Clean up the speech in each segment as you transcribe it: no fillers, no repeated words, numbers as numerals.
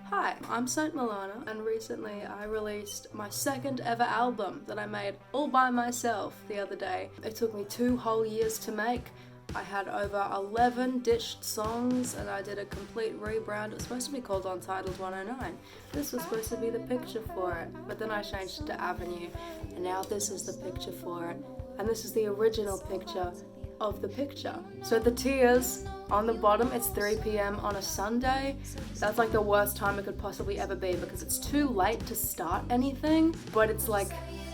Hi, I'm Saint Milana, and recently I released my second ever album that I made all by myself the other day. It took me 2 whole years to make. I had over 11 ditched songs and I did a complete rebrand. It was supposed to be called Untitled 109. This was supposed to be the picture for it, but then I changed it to Avenue, and now this is the picture for it. And this is the original picture of the picture. So the tears on the bottom, it's 3 p.m. on a Sunday. That's like the worst time it could possibly ever be because it's too late to start anything, but it's like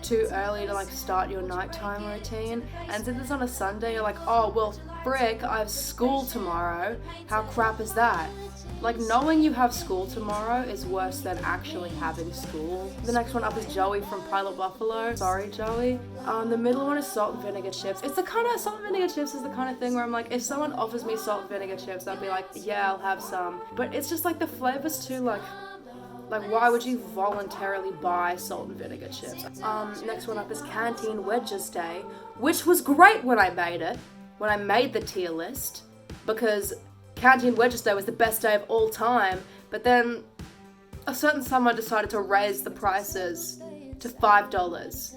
too early to like start your nighttime routine. And since it's on a Sunday, you're like, oh well frick, I have school tomorrow. How crap is that? Like, knowing you have school tomorrow is worse than actually having school. The next one up is Joey from Pile of Buffalo. Sorry, Joey. The middle one is salt and vinegar chips. It's the kind of, salt and vinegar chips is the kind of thing where I'm like, if someone offers me salt and vinegar chips, I'd be like, yeah, I'll have some. But it's just like the flavor's too like why would you voluntarily buy salt and vinegar chips? Next one up is Canteen Wedges Day, which was great when I made it, when I made the tier list, because Canteen Wedges Day was the best day of all time, but then a certain summer decided to raise the prices to $5.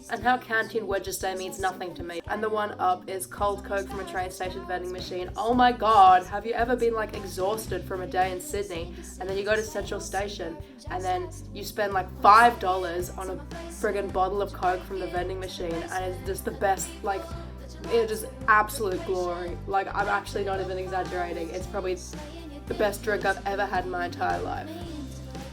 And now Canteen Wedges Day means nothing to me. And the one up is Cold Coke from a train station vending machine. Oh my god, have you ever been like exhausted from a day in Sydney and then you go to Central Station and then you spend like $5 on a friggin' bottle of Coke from the vending machine, and it's just the best, like, it is absolute glory. Like, I'm actually not even exaggerating. It's probably the best drink I've ever had in my entire life.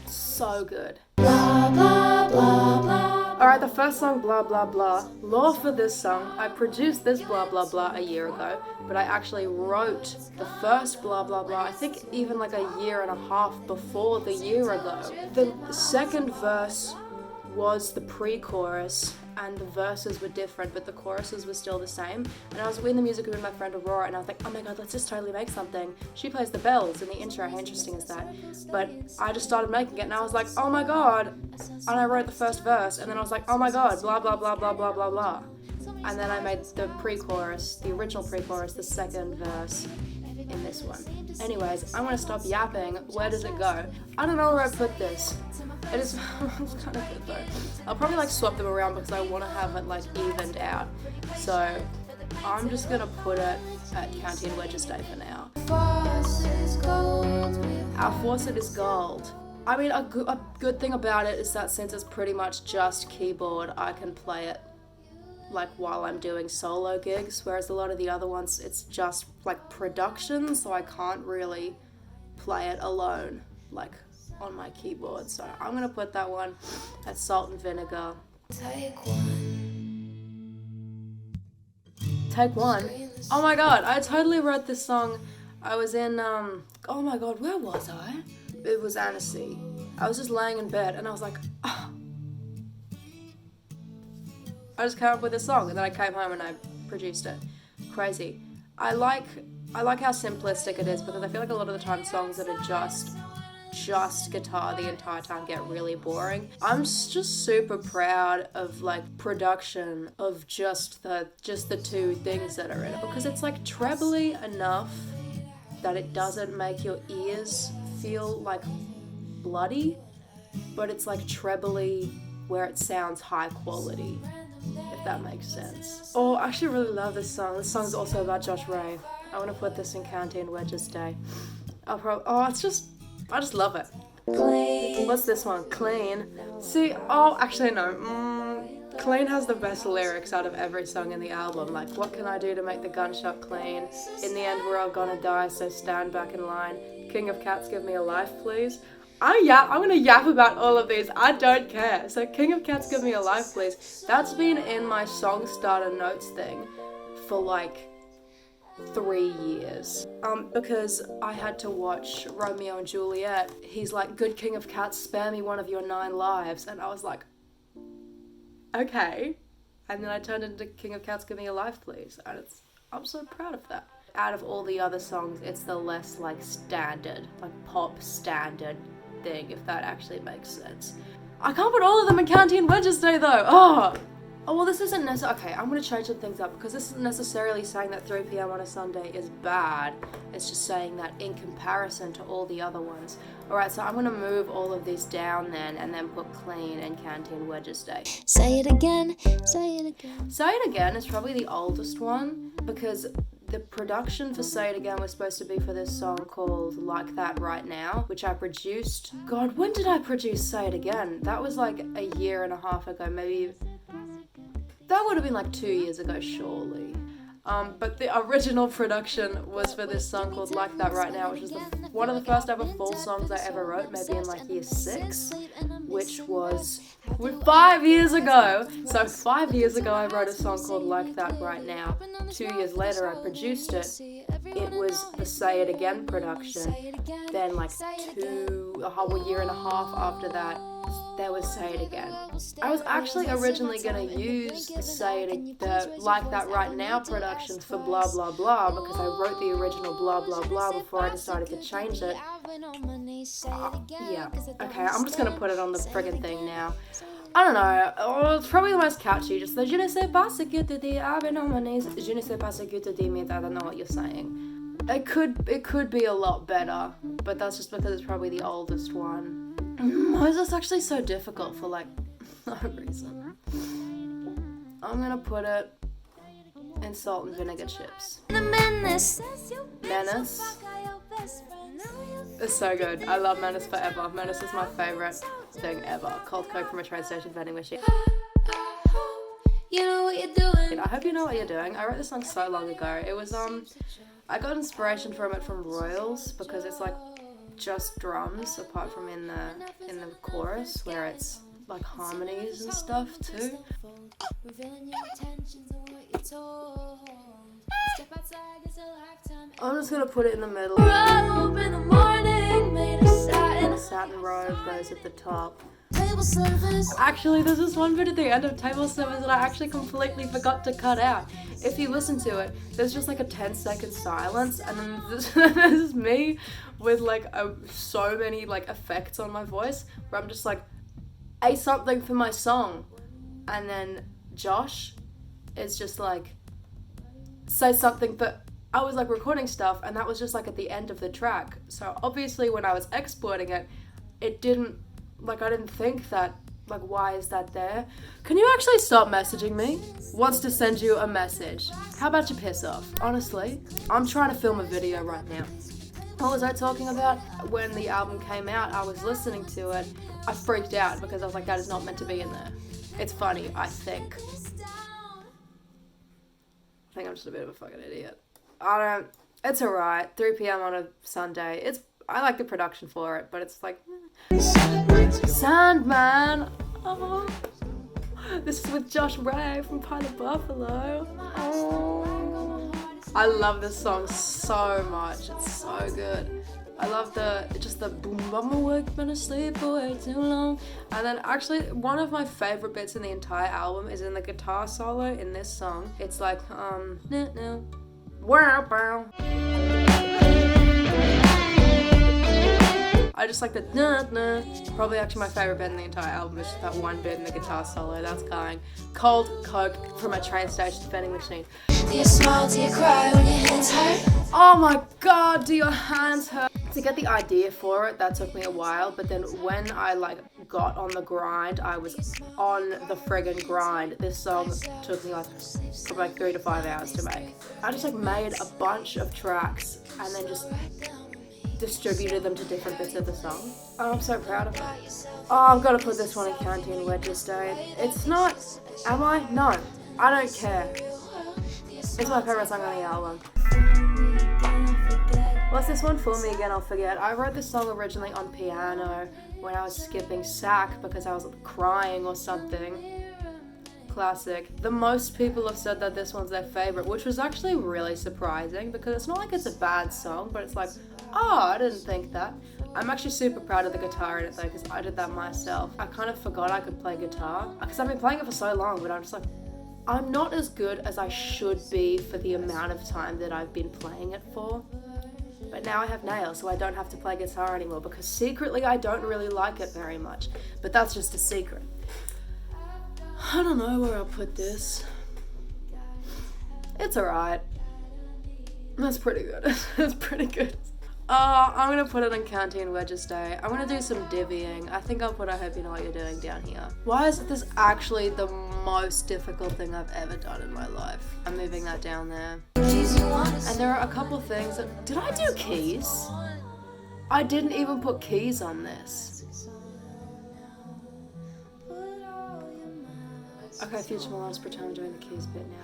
So good. Blah, blah, blah, blah. Alright, the first song, Blah Blah Blah. Law for this song. I produced this Blah Blah Blah a year ago, but I actually wrote the first Blah Blah Blah, I think even like a year and a half before the year ago. The second verse was the pre-chorus, and the verses were different, but the choruses were still the same. And I was in the music room with my friend Aurora, and I was like, oh my god, let's just totally make something. She plays the bells in the intro, how interesting is that? But I just started making it, and I was like, oh my god. And I wrote the first verse, and then I was like, oh my god, blah blah blah blah blah blah blah. And then I made the pre-chorus, the original pre-chorus, the second verse in this one. Anyways, I'm gonna stop yapping. Where does it go? I don't know where I put this. It is it's kind of good though. I'll probably like swap them around because I want to have it like evened out. So I'm just gonna put it at Canteen Wedges Day for now. Our faucet is gold. I mean, a good thing about it is that since it's pretty much just keyboard, I can play it like while I'm doing solo gigs, whereas a lot of the other ones it's just like production, so I can't really play it alone like on my keyboard. So I'm gonna put that one at salt and vinegar. Take one. Oh my god, I totally wrote this song. I was in oh my god, where was I? It was Annecy. I was just laying in bed and I was like, oh. I just came up with a song, and then I came home and I produced it. Crazy. I like how simplistic it is, because I feel like a lot of the time songs that are just guitar the entire time get really boring. I'm just super proud of like production of just the 2 things that are in it, because it's like trebly enough that it doesn't make your ears feel like bloody, but it's like trebly where it sounds high quality, if that makes sense. Oh, I actually really love this song. This song's also about Josh Ray. I want to put this in Canteen Wedges Day. I just love it. Clean. What's this one? Clean. See, actually no. Clean has the best lyrics out of every song in the album. Like, what can I do to make the gunshot clean? In the end, we're all gonna die, so stand back in line. King of Cats, give me a life, please. I'm gonna yap about all of these. I don't care. So King of Cats, give me a life, please. That's been in my song starter notes thing for like 3 years. Because I had to watch Romeo and Juliet. He's like, good King of Cats, spare me one of your 9 lives. And I was like, okay. And then I turned into King of Cats, give me a life, please. And I'm so proud of that. Out of all the other songs, it's the less like standard, like pop standard thing, if that actually makes sense. I can't put all of them in Canteen Wedges Day though. Oh, well, this isn't necessarily... Okay, I'm going to change some things up because this isn't necessarily saying that 3 p.m. on a Sunday is bad. It's just saying that in comparison to all the other ones. Alright, so I'm going to move all of these down then and then put clean and Canteen Wedges Day. Say it again, say it again. Say It Again is probably the oldest one because the production for Say It Again was supposed to be for this song called Like That Right Now, which I produced. God, when did I produce Say It Again? That was like a year and a half ago, maybe... That would have been like 2 years ago, surely. But the original production was for this song called Like That Right Now, which was one of the first ever full songs I ever wrote, maybe in like year 6, which was 5 years ago. So 5 years ago I wrote a song called Like That Right Now. 2 years later I produced it. It was the Say It Again production. Then like a whole year and a half after that, there was Say It Again. I was actually originally going to use the Like That Right Now production for Blah Blah Blah because I wrote the original Blah Blah Blah before I decided to change it. Yeah, okay, I'm just going to put it on the friggin' thing now. I don't know, it's probably the most catchy, just the Je ne sais pas ce que tu dis, I've been on my knees. Je ne sais pas ce que tu dis means I don't know what you're saying. It could be a lot better, but that's just because it's probably the oldest one. Why is this actually so difficult for like no reason? I'm gonna put it in salt and vinegar chips. Menace. It's so good. I love Menace forever. Menace is my favourite thing ever. Cold Coke from a train station vending machine. You know what you're doing. I hope you know what you're doing. I wrote this song so long ago. It was I got inspiration from it from Royals because it's like just drums apart from in the chorus where it's like harmonies and stuff too. I'm just gonna put it in the middle. Satin robe goes at the top. Actually, there's this one bit at the end of table service that I actually completely forgot to cut out. If you listen to it, there's just like a 10-second silence, and then this is me with like so many like effects on my voice where I'm just like, "Hey, something for my song," and then Josh is just like, "Say something for." I was like recording stuff, and that was just like at the end of the track. So obviously, when I was exporting it, it didn't. Like, I didn't think that, like, why is that there? Can you actually stop messaging me? Wants to send you a message. How about you piss off? Honestly, I'm trying to film a video right now. What was I talking about? When the album came out, I was listening to it. I freaked out because I was like, that is not meant to be in there. It's funny, I think. I think I'm just a bit of a fucking idiot. It's alright. 3 p.m. on a Sunday. I like the production for it, but it's like... Sandman! Oh. This is with Josh Ray from Pine of Buffalo. Oh. I love this song so much. It's so good. I love the boom bum awake, been asleep for way too long. And then actually one of my favorite bits in the entire album is in the guitar solo in this song. It's like no. Wow. I just like the nah. Probably actually my favourite bit in the entire album is just that one bit in the guitar solo. That's going Cold Coke from a train station vending machine. Do you smile, do you cry when your hands hurt? Oh my god, do your hands hurt? To get the idea for it, that took me a while, but then when I like got on the grind, I was on the friggin' grind. This song took me like probably like 3 to 5 hours to make. I just like made a bunch of tracks and then just distributed them to different bits of the song. Oh, I'm so proud of it. Oh, I've got to put this one in Canteen Wedges Day. It's not, am I? No, I don't care. It's my favourite song on the album. What's this one? Fool Me Again, I'll Forget. I wrote this song originally on piano when I was skipping sack because I was crying or something. Classic. The most people have said that this one's their favourite, which was actually really surprising because it's not like it's a bad song, but it's like, oh, I didn't think that. I'm actually super proud of the guitar in it though because I did that myself. I kind of forgot I could play guitar because I've been playing it for so long, but I'm just like, I'm not as good as I should be for the amount of time that I've been playing it for. But now I have nails, so I don't have to play guitar anymore because secretly I don't really like it very much. But that's just a secret. I don't know where I'll put this. It's alright. That's pretty good. That's pretty good. I'm gonna put it in Canteen Wedges Day. I'm gonna do some divvying. I think I'll put I Hope You Know What You're Doing down here. Why is this actually the most difficult thing I've ever done in my life? I'm moving that down there. And there are a couple things that... Did I do keys? I didn't even put keys on this. Okay, Future Milan's pretend I'm doing the keys bit now.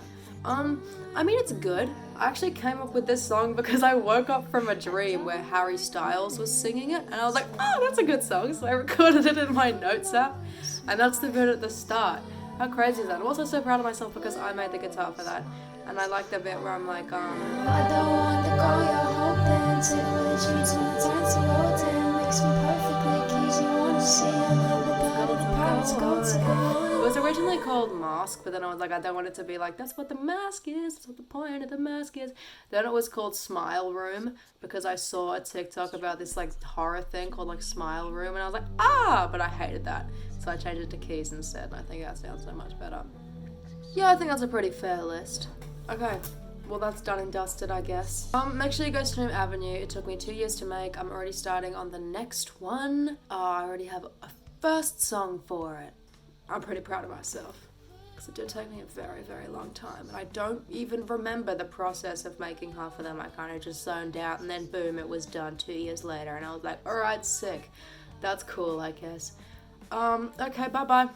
I mean, it's good. I actually came up with this song because I woke up from a dream where Harry Styles was singing it, and I was like, oh, that's a good song, so I recorded it in my notes app, and that's the bit at the start. How crazy is that? I'm also so proud of myself because I made the guitar for that, and I like the bit where I'm like, I don't want to go, you're hoping to with you to the time to hold in. Makes me perfectly keys, you want to see another part of the power to go to go. It was originally called Mask, but then I was like, I don't want it to be like, that's what the mask is, that's what the point of the mask is. Then it was called Smile Room, because I saw a TikTok about this like horror thing called like Smile Room, and I was like, but I hated that. So I changed it to Keys instead, and I think that sounds so much better. Yeah, I think that's a pretty fair list. Okay, well that's done and dusted, I guess. Make sure you go Stream Avenue. It took me 2 years to make. I'm already starting on the next one. I already have a first song for it. I'm pretty proud of myself because it did take me a very, very long time, and I don't even remember the process of making half of them. I kind of just zoned out, and then boom, it was done 2 years later, and I was like, alright, sick. That's cool, I guess. Okay, bye-bye.